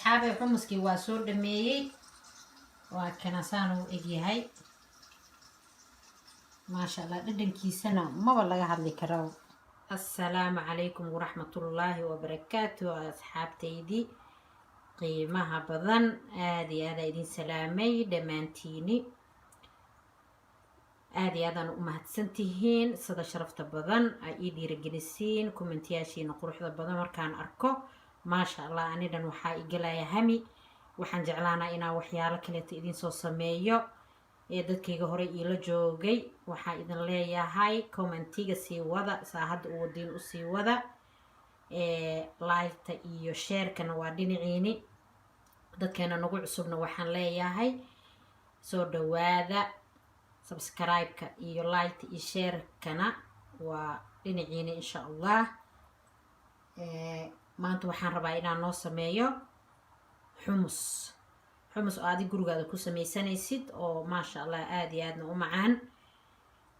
أصحابي حمصكي واسور دميي وكان سانو إجيهاي ما شاء الله ددن كيسنا ما والله هذي كراو. السلام عليكم ورحمة الله وبركاته أصحابتيدي قيمها بدن آدي هذا يدين سلامي دمانتيني آدي هذا أمهاتسنتيهين صدا شرفت بدن أيدي رجلسين كومنتياشين قروح بدن مركان أركو ما شاء الله أنا دن وحا إجلايا همي وحن جعلانا إنا وحيالا كليت إدين سو سميو dadkayga hore ila joogay waxa idin leeyahay commentiga sii wada saahad uu diin u sii wada like iyo share kana waa dhinaciini dadkeena nagu cusubna waxaan leeyahay soo dhawaada subscribe ka iyo like iyo share kana waa dhinaciini insha Allah maanta waxaan rabaa inaan noo sameeyo hummus حمص عادي جروجا ده كوسة ميسانيسيد أو ما شاء الله عادي عادنا ومعان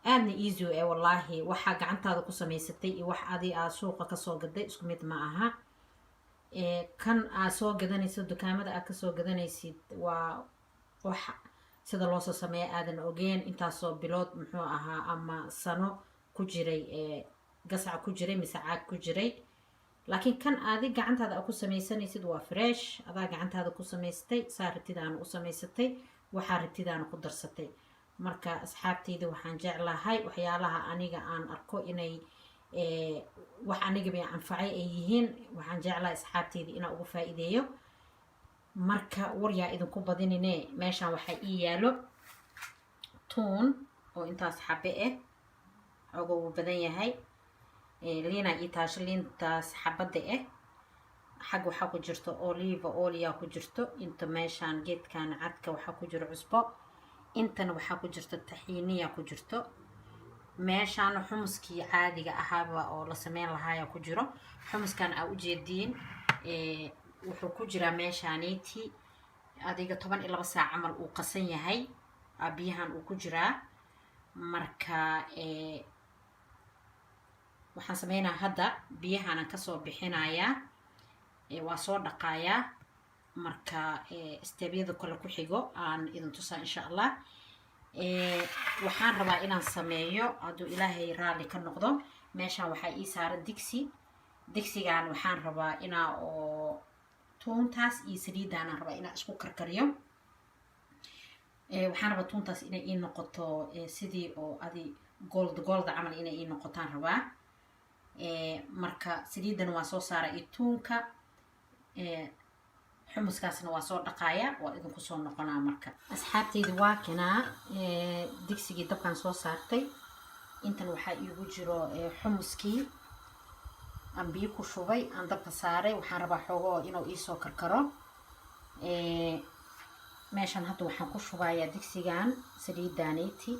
عادنا إيزو والله وحاجة عن هذا كوسة ميستي وح عادي أسوق كسوق قدي اسكميت معها كان أسوق قدني نيسيد دكامة ده أكسوق قدني نيسيد وح سيد الله سماه عادنا أوجين أنت أسوق بلاد محوها أما سنو كجري قصع كجري مساعات كجري لكن كان عادي قعنت هذا أكو سميسانيسيد وفريش هذا قعنت هذا أكو سميستي صارت تدان وسميستي وحارت تدان قدرستي مركا أصحابتي ذو حنجعلها هاي وحيالها أنيجا عن أركو إني وحنيجا بينفعي أيهن وحنجعلها أصحابتي ذي إنا أوفا إيديو مركا وريا إذا كوباديني ماشان وحييالو تون وإنت أصحابي أو بدنيا هاي لينا إيتاش لينتاس حبدة حق وحكو جرتو أوليفا أوليا كو جرتو انت ماشان جيت كان عدك وحكو جر عصبو انتن وحكو جرتو التحينية كو جرتو ماشان حمسكي عادي أحابا أو لسمين لهايا كو جرو حمس كان أو جيدين وحكو جرا ماشانيتي أديقا طبعا إلا بسا عمل وقصية هاي أبيهان وكو جرا مركا waxaan sameynaa hadda biyahan ka soo bixinaya waa soo dhaqaaya marka istaabiyada kale ku xigo aan idin tusaa insha Allah waxaan rabaa inaan sameeyo haduu Ilaahay raali ka noqdo meeshan waxa ii saaran digsigan waxaan rabaa inaa oo toontaas iyo saliidaan rabaa inaa isku karkariyo waxaan rabaa toontaas inay ii noqoto sidii oo adi gold amal inay ii noqotaan rabaa marka saliidan waa soo saara ituunka xumuskaasna waa soo dhaqaaya waa idin ku soo noqonaa marka asxaabtayda waa kana digsigii dabkan soo saartay intan waxa iigu jiro xumuskii aan biyo ku shubay aan dabka saaray waxaan rabaa xogo inuu ii soo karkaro meeshan hadda waxaan ku shubayaa digsigan saliidaanayti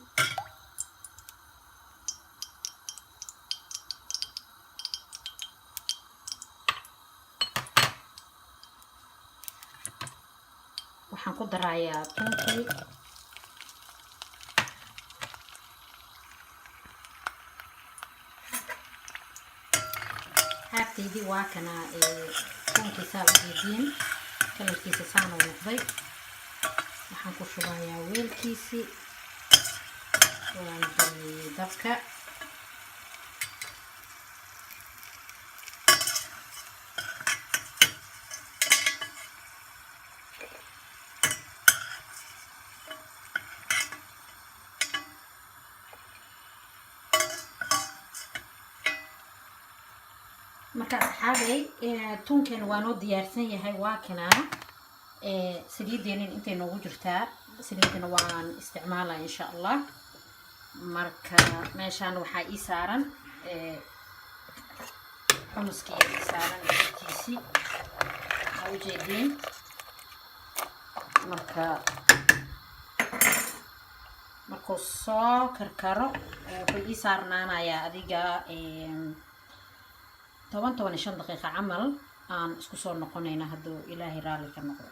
waxaan ku darayaa tuunkii haafteydii waa kana tuunkii saa u jeediin kalarkiisa saan u noqday waxaan ku shubayaa weelkiisii waan geliyay dabka marka asxaabay tuunkeena waa noo diyaarsan yahay waa kana saliideenin intay noogu jirtaa saliidana waan isticmaalaa insha Allah marka meeshan waxaa ii saaran xumuskii ii saaran kiisi oo jeedin markuu soo karkaro wuxuu ii saarnaanayaa adiga 15 دقيقة عمل aan isku soo noqonayna haduu Ilaahay raali ka noqdo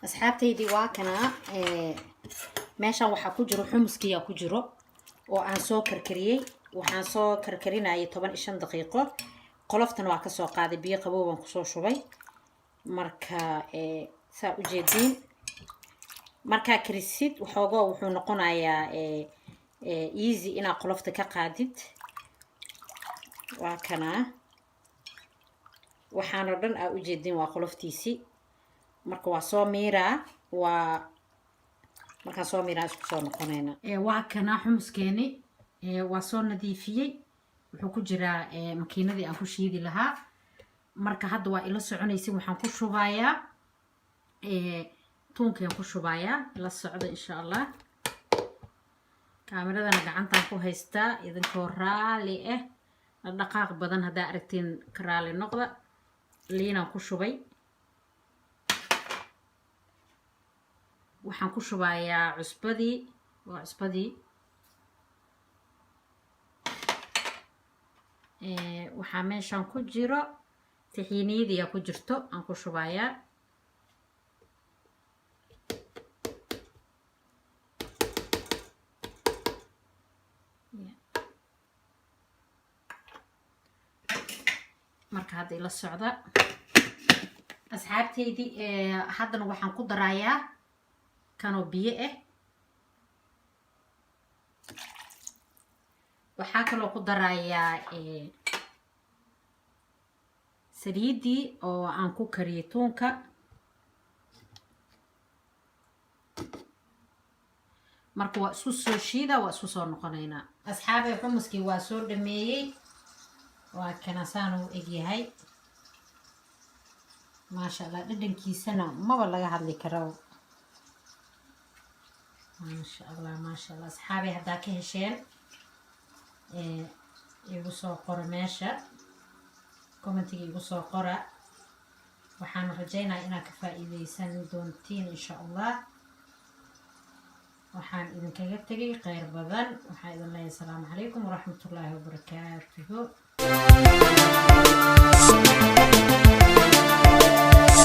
asxaabtaydi waa kana meeshan waxa ku jiro xumuskiya ku jiro oo aan soo karkariyay waxaan soo karkarinayay 15 daqiiqo qoloftana waa ka soo qaaday biyo qabooban ku soo shubay marka saa u jeediin markaa karisid waxoogaa wuxuu noqonayaa easy inaad qolofta ka qaadid waa kanaa waxaan oo dhan aa u jeediin waa qoloftiisii marka waa soo miiraa markaan soo miiraa isku soo noqonayna waa kanaa xumuskeeni waa soo nadiifiyey wuxuu ku jiraa makiinadii aan ku shiidi lahaa marka hadda waa ila soconaysa waxaan ku shubayaa tuunkaan ku shubayaa ila socdo insha allah kaameradana gacantaan ku haystaa idinkoo raali ah dhaqaaq badan haddaa aragtiin ka raali noqda liinaan ku shubay waxaan ku shubayaa cusbadii waa cusbadii waxaa meeshaan ku jiro taxiiniyadiyaa ku jirto aan ku shubayaa marka hadda ila socda asxaabteydii haddana waxaan ku darayaa kanoo biyo ah waxaa kaloo ku darayaa saliidii oo aan ku kariyay tuunka marka waa isku soo shiida waa isku soo noqonaynaa asxaabay xumuskii waa soo dhameeyey waa kana saan u egyahay maasha allah dhadhankiisana maba laga hadli karo maasha allah asxaabay haddaa ka hesheen igu soo qora meesha commentiga igu soo qora waxaan rajaynayaa inaad ka faa'iideysan doontiin insha allah waxaan idinkaga tegay khayr badan waxaan idin leeyahay asalaamu calaykum waraxmatullaahi wabarakaatuhu